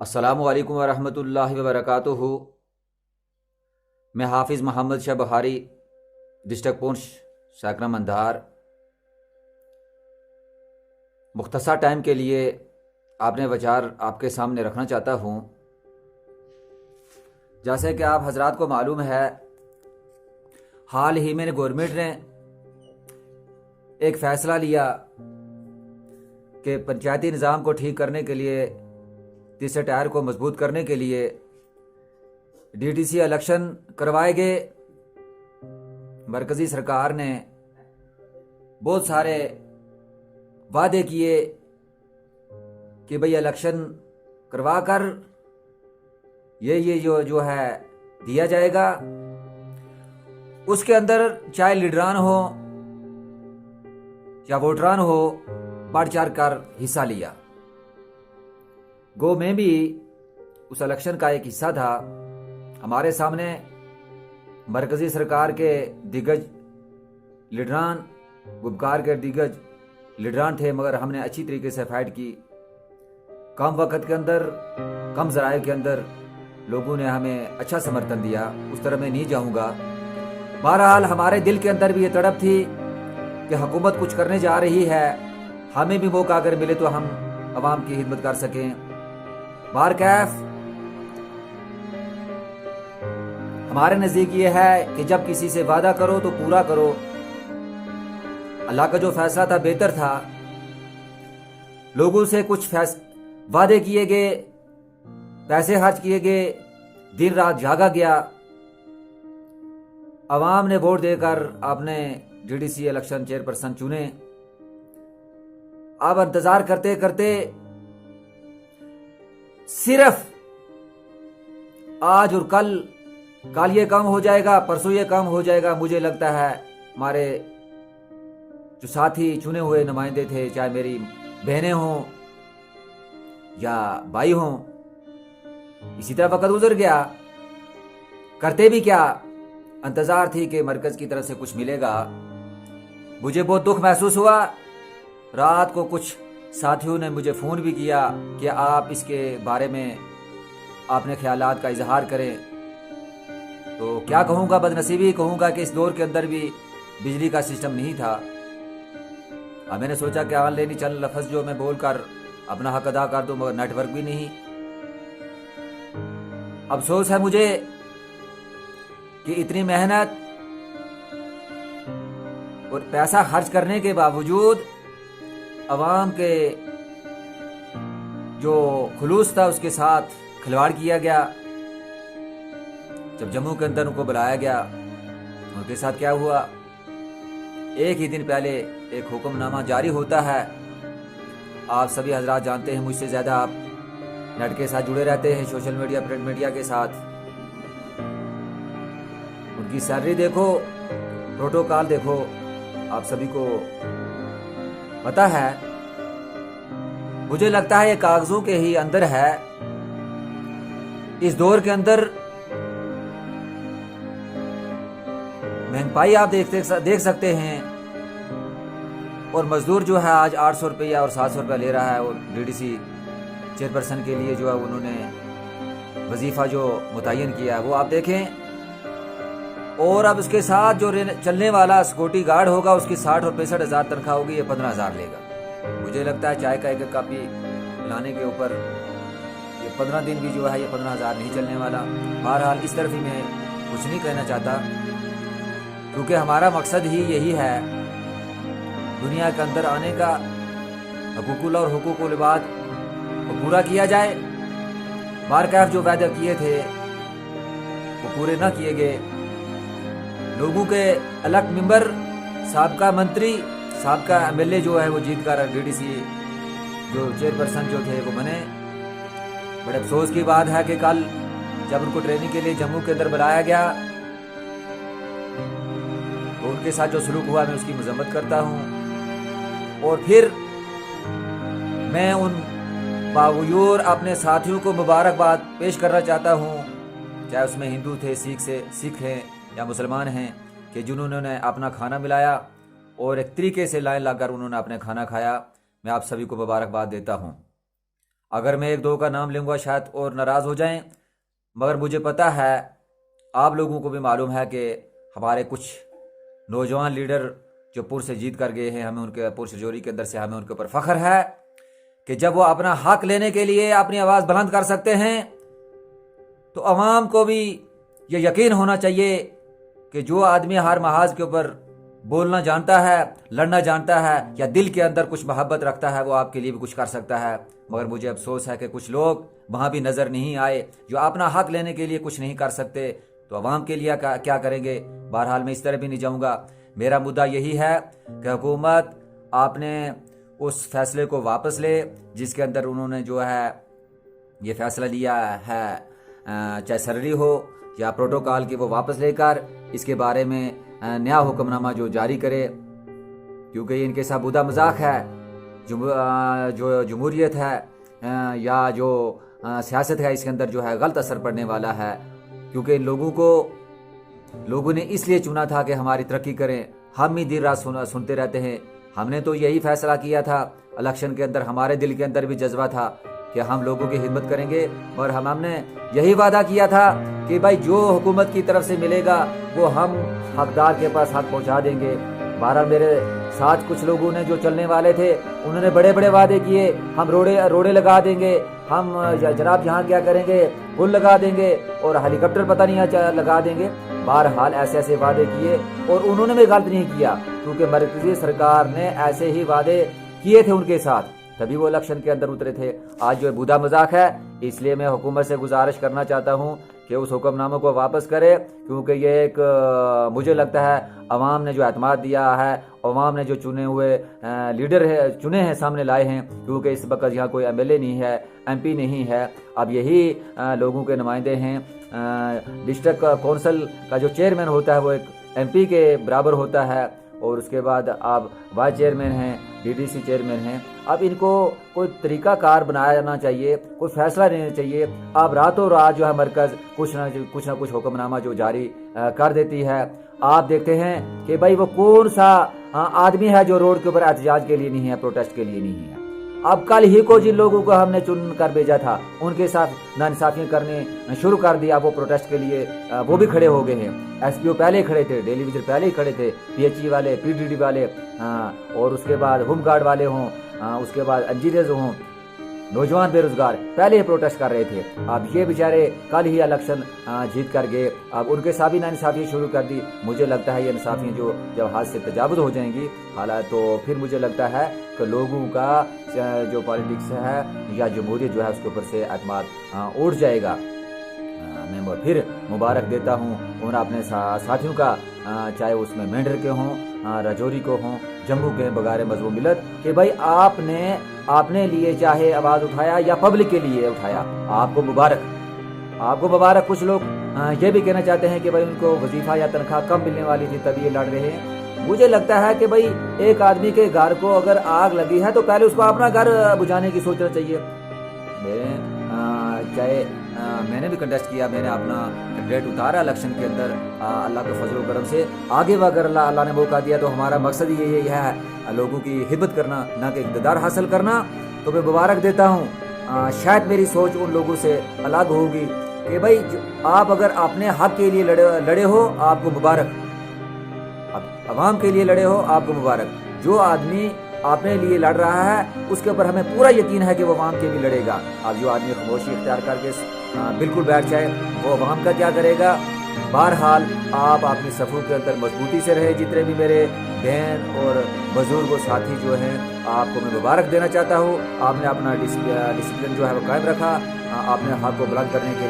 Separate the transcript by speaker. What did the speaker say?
Speaker 1: السلام علیکم ورحمۃ اللہ وبرکاتہ۔ میں حافظ محمد شاہ بخاری، ڈسٹرکٹ پونچھ، ساکنہ مندھار۔ مختصر ٹائم کے لیے آپ نے وچار آپ کے سامنے رکھنا چاہتا ہوں۔ جیسے کہ آپ حضرات کو معلوم ہے، حال ہی میں گورنمنٹ نے ایک فیصلہ لیا کہ پنچایتی نظام کو ٹھیک کرنے کے لیے، تیسرے ٹائر کو مضبوط کرنے کے لیے ڈی ٹی سی الیکشن کروائے گئے۔ مرکزی سرکار نے بہت سارے وعدے کیے کہ بھئی الیکشن کروا کر یہ جو ہے دیا جائے گا۔ اس کے اندر چاہے لیڈران ہو یا ووٹران ہو، بڑھ چڑھ کر حصہ لیا۔ گو میں بھی اس الیکشن کا ایک حصہ تھا۔ ہمارے سامنے مرکزی سرکار کے دیگج لیڈران، گبکار کے دیگج لیڈران تھے، مگر ہم نے اچھی طریقے سے فائٹ کی۔ کم وقت کے اندر، کم ذرائع کے اندر لوگوں نے ہمیں اچھا سمرتن دیا۔ اس طرح میں نہیں جاؤں گا۔ بہرحال ہمارے دل کے اندر بھی یہ تڑپ تھی کہ حکومت کچھ کرنے جا رہی ہے، ہمیں بھی موقع اگر ملے تو ہم عوام کی خدمت کر سکیں۔ بہرکیف ہمارے نزدیک یہ ہے کہ جب کسی سے وعدہ کرو تو پورا کرو۔ اللہ کا جو فیصلہ تھا بہتر تھا۔ لوگوں سے کچھ وعدے کیے گئے، پیسے خرچ کیے گئے، دن رات جاگا گیا۔ عوام نے ووٹ دے کر آپ نے D D C election chairperson چنے۔ اب انتظار کرتے کرتے صرف آج اور کل یہ کام ہو جائے گا، پرسوں یہ کام ہو جائے گا۔ مجھے لگتا ہے ہمارے جو ساتھی چنے ہوئے نمائندے تھے، چاہے میری بہنیں ہوں یا بھائی ہوں، اسی طرح وقت گزر گیا، کرتے بھی کیا، انتظار تھی کہ مرکز کی طرف سے کچھ ملے گا۔ مجھے بہت دکھ محسوس ہوا۔ رات کو کچھ ساتھیوں نے مجھے فون بھی کیا کہ آپ اس کے بارے میں اپنے خیالات کا اظہار کریں۔ تو کیا کہوں گا، بدنصیبی کہوں گا کہ اس دور کے اندر بھی بجلی کا سسٹم نہیں تھا۔ اب میں نے سوچا کہ آن لینی چند لفظ جو میں بول کر اپنا حق ادا کر دوں، مگر نیٹ ورک بھی نہیں۔ افسوس ہے مجھے کہ اتنی محنت اور پیسہ خرچ کرنے کے باوجود عوام کے جو خلوص تھا اس کے ساتھ کھلواڑ کیا گیا۔ جب جموں کے اندر ان کو بلایا گیا، ان کے ساتھ کیا ہوا؟ ایک ہی دن پہلے ایک حکم نامہ جاری ہوتا ہے۔ آپ سبھی حضرات جانتے ہیں، مجھ سے زیادہ آپ نیٹ کے ساتھ جڑے رہتے ہیں، سوشل میڈیا، پرنٹ میڈیا کے ساتھ۔ ان کی سیلری دیکھو، پروٹوکال دیکھو، آپ سبھی کو پتا ہے۔ مجھے لگتا ہے یہ کاغذوں کے ہی اندر ہے۔ اس دور کے اندر مہنگائی آپ دیکھ سکتے ہیں، اور مزدور جو ہے آج 800 روپیہ اور 700 روپیہ لے رہا ہے، اور ڈی ڈی سی چیئرپرسن کے لیے جو ہے انہوں نے وظیفہ جو متعین کیا ہے وہ آپ دیکھیں۔ اور اب اس کے ساتھ جو چلنے والا سیکورٹی گارڈ ہوگا، اس کی 60 اور 65 ہزار تنخواہ ہوگی، یہ 15,000 لے گا۔ مجھے لگتا ہے چائے کا ایک کاپی لانے کے اوپر یہ 15 دن بھی جو ہے یہ 15,000 نہیں چلنے والا۔ بہرحال اس طرف ہی میں کچھ نہیں کہنا چاہتا، کیونکہ ہمارا مقصد ہی یہی ہے، دنیا کے اندر آنے کا، حقوق اللہ اور حقوق العباد کو پورا کیا جائے۔ بہرکیف جو وعدے کیے تھے وہ پورے نہ کیے گئے۔ لوگوں کے الیکٹ ممبر، سابقہ منتری، سابقہ ایم ایل اے جو ہے وہ جیت کر ڈی ڈی سی جو چیئرپرسن جو تھے وہ بنے۔ بڑے افسوس کی بات ہے کہ کل جب ان کو ٹریننگ کے لیے جموں کے اندر بلایا گیا تو ان کے ساتھ جو سلوک ہوا، میں اس کی مذمت کرتا ہوں۔ اور پھر میں ان باغیور اپنے ساتھیوں کو مبارکباد پیش کرنا چاہتا ہوں، چاہے اس میں ہندو تھے، سکھ ہیں یا مسلمان ہیں، کہ جنہوں نے اپنا کھانا ملایا اور ایک طریقے سے لائن لا کر انہوں نے اپنے کھانا کھایا۔ میں آپ سبھی کو مبارکباد دیتا ہوں۔ اگر میں ایک دو کا نام لوں گا شاید اور ناراض ہو جائیں، مگر مجھے پتہ ہے، آپ لوگوں کو بھی معلوم ہے کہ ہمارے کچھ نوجوان لیڈر جو پور سے جیت کر گئے ہیں، ہمیں ان کے پور سے جوری کے اندر سے ہمیں ان کے اوپر فخر ہے کہ جب وہ اپنا حق لینے کے لیے اپنی آواز بلند کر سکتے ہیں تو عوام کو بھی یہ یقین ہونا چاہیے کہ جو آدمی ہر محاذ کے اوپر بولنا جانتا ہے، لڑنا جانتا ہے، یا دل کے اندر کچھ محبت رکھتا ہے، وہ آپ کے لیے بھی کچھ کر سکتا ہے۔ مگر مجھے افسوس ہے کہ کچھ لوگ وہاں بھی نظر نہیں آئے، جو اپنا حق لینے کے لیے کچھ نہیں کر سکتے تو عوام کے لیے کیا کریں گے۔ بہرحال میں اس طرح بھی نہیں جاؤں گا۔ میرا مدعا یہی ہے کہ حکومت آپ نے اس فیصلے کو واپس لے جس کے اندر انہوں نے جو ہے یہ فیصلہ لیا ہے، چاہے سرری ہو یا پروٹوکال کی، وہ واپس لے کر اس کے بارے میں نیا حکم نامہ جو جاری کرے، کیونکہ یہ ان کے ساتھ بودا مذاق ہے۔ جو جمہوریت ہے یا جو سیاست ہے، اس کے اندر جو ہے غلط اثر پڑنے والا ہے، کیونکہ ان لوگوں نے اس لیے چنا تھا کہ ہماری ترقی کریں۔ ہم ہی دیر رات سنتے رہتے ہیں۔ ہم نے تو یہی فیصلہ کیا تھا الیکشن کے اندر، ہمارے دل کے اندر بھی جذبہ تھا کہ ہم لوگوں کی خدمت کریں گے، اور ہم نے یہی وعدہ کیا تھا کہ بھائی جو حکومت کی طرف سے ملے گا وہ ہم حقدار کے پاس حق پہنچا دیں گے۔ بہرحال میرے ساتھ کچھ لوگوں نے جو چلنے والے تھے انہوں نے بڑے بڑے وعدے کیے، ہم روڑے لگا دیں گے، ہم جناب جہاں کیا کریں گے، پل لگا دیں گے، اور ہیلی کاپٹر پتہ نہیں لگا دیں گے۔ بہرحال ایسے وعدے کیے، اور انہوں نے بھی غلط نہیں کیا، کیونکہ مرکزی سرکار نے ایسے ہی وعدے کیے تھے ان کے ساتھ، تبھی وہ الیکشن کے اندر اترے تھے۔ آج جو بودا مذاق ہے، اس لیے میں حکومت سے گزارش کرنا چاہتا ہوں کہ اس حکم نامے کو واپس کرے، کیونکہ یہ ایک مجھے لگتا ہے عوام نے جو اعتماد دیا ہے، عوام نے جو چنے ہوئے لیڈر چنے ہیں، سامنے لائے ہیں، کیونکہ اس وقت یہاں کوئی ایم ایل اے نہیں ہے، ایم پی نہیں ہے، اب یہی لوگوں کے نمائندے ہیں۔ ڈسٹرکٹ کونسل کا جو چیئرمین ہوتا ہے وہ ایک ایم پی کے برابر ہوتا ہے، اور اس کے بعد آپ وائس چیئرمین ہیں، ڈی ڈی سی چیئرمین ہیں۔ اب ان کو کوئی طریقہ کار بنایا جانا چاہیے، کوئی فیصلہ لینا چاہیے۔ اب راتوں رات جو ہے مرکز کچھ نہ کچھ حکم نامہ جو جاری کر دیتی ہے۔ آپ دیکھتے ہیں کہ بھائی وہ کون سا آدمی ہے جو روڈ کے اوپر احتجاج کے لیے نہیں ہے، پروٹیسٹ کے لیے نہیں ہے۔ اب کل ہی کو جن لوگوں کو ہم نے چن کر بھیجا تھا ان کے ساتھ ناانصافیاں کرنے شروع کر دیا، وہ پروٹیسٹ کے لیے وہ بھی کھڑے ہو گئے ہیں۔ ایس پی او پہلے ہی کھڑے تھے، ڈیلی وزٹ پہلے ہی کھڑے تھے، پی ایچ ای والے، پی ڈی ڈی والے، اور اس کے بعد ہوم گارڈ والے ہوں، اس کے بعد انجینئرز ہوں، نوجوان بے روزگار پہلے ہی پروٹیسٹ کر رہے تھے۔ اب یہ بیچارے کل ہی الیکشن جیت کر گئے، اب ان کے ساتھ بھی ناانصافی شروع کر دی۔ مجھے لگتا ہے یہ انصافیاں جو جب ہاتھ سے تجاوز ہو جائیں گی حالات، تو پھر مجھے لگتا ہے کہ لوگوں کا جو پالیٹکس ہے یا جمہوریت جو ہے اس کے اوپر سے اعتماد اٹھ جائے گا۔ میں پھر مبارک دیتا ہوں ان اپنے ساتھیوں کا، چاہے اس میں مینڈر کے ہوں، راجوری کو ہوں، جموں کے بغیر مذہب ملت، کہ بھائی آپ نے اپنے لیے چاہے آواز اٹھایا یا پبلک کے لیے اٹھایا، آپ کو مبارک۔ کچھ لوگ یہ بھی کہنا چاہتے ہیں کہ بھائی ان کو وظیفہ یا تنخواہ کم ملنے والی تھی تبھی یہ لڑ رہے ہیں۔ مجھے لگتا ہے کہ بھائی ایک آدمی کے گھر کو اگر آگ لگی ہے تو پہلے اس کو اپنا گھر بجھانے کی سوچنا چاہیے۔ میں نے بھی کنٹیسٹ کیا، میں نے اپنا کینڈیڈیٹ اتارا الیکشن کے اندر، اللہ کے فضل و کرم سے آگے اگر اللہ نے موقع دیا تو ہمارا مقصد یہی ہے لوگوں کی خدمت کرنا، نہ کہ اقتدار حاصل کرنا۔ تو میں مبارک دیتا ہوں۔ شاید میری سوچ ان لوگوں سے الگ ہوگی کہ بھائی آپ اگر اپنے حق کے لیے لڑے ہو آپ کو مبارک، اب عوام کے لیے لڑے ہو آپ کو مبارک۔ جو آدمی اپنے لیے لڑ رہا ہے اس کے اوپر ہمیں پورا یقین ہے کہ وہ عوام کے بھی لڑے گا۔ اب جو آدمی خاموشی اختیار کر کے بالکل بیٹھ جائے وہ عوام کا کیا کرے گا۔ بہرحال آپ اپنی صفوں کے اندر مضبوطی سے رہے۔ جتنے بھی میرے بہن اور بزرگ و ساتھی جو ہیں آپ کو میں مبارک دینا چاہتا ہوں۔ آپ نے اپنا ڈسپلن جو ہے وہ قائم رکھا، آپ نے حق کو بلند کرنے کے